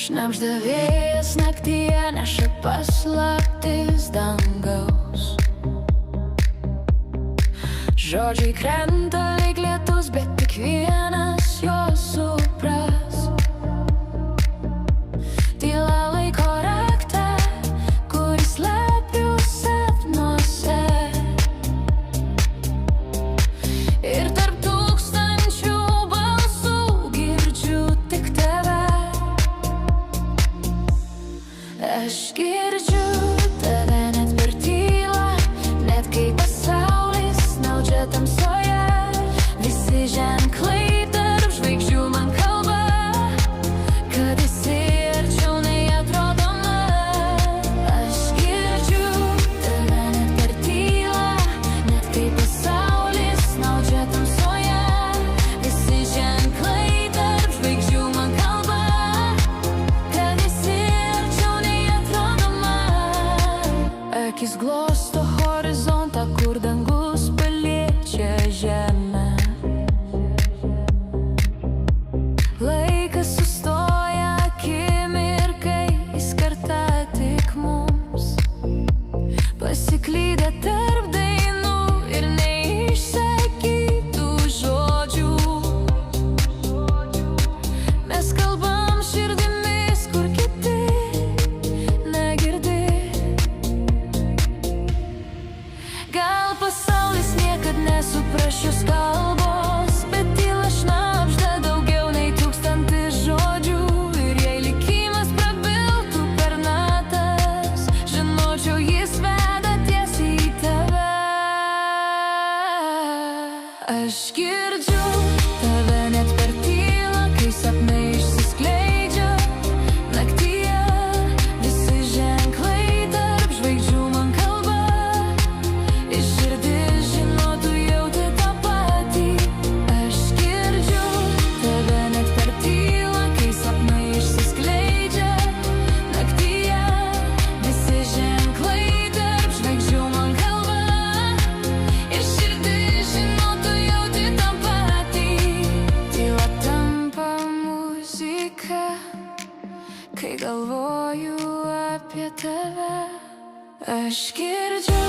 Šnabžda vėjas naktyje, neša paslaptis dangaus. Žodžiai krenta lyg lietus, bet tik vienas juos supras. Tyla laiko raktą, kuris slepiu sapnuose. Ir tarp tūkstančių balsų girdžiu tik tave. Aš girdžiu tave net per tylą, net kai pasaulis snaudžia tamsoje. Visi ženklai tarp žvaigždžių man kalba, kad esi arčiau nei atrodoma. Aš girdžiu tave net per tylą, net kai pasaulis snaudžia tamsoje. Visi ženklai tarp žvaigždžių man kalba, kad esi arčiau nei atrodoma. Akis glosto horizontą, kur dangus paliečia žemę. Laikas sustoja akimirkai, skirta tik mums. Pasiklydę tarp dainų ir neišsakytų žodžių. Mes kalbam širdimis, kur kiti negirdi. Gal pasaulis niekad nesupras šios kalbos, bet tyla šnabžda daugiau nei 1000 žodžių. Ir jei likimas prabiltų per natas, žinočiau, jis veda tiesiai į tave. Aš girdžiu tave net per tylą, kai sapnai išsiskleidžia naktyje. Visi ženklai tarp žvaigždžių man kalba, ir širdis žinotų jauti tą patį. Aš girdžiu tave net per tylą, kai sapnai išsiskleidžia naktyje. Visi ženklai tarp žvaigždžių man kalba, ir širdis žinotų jauti tą patį. Tyla tampa muzika, kai galvoju apie tave. Aš girdžiu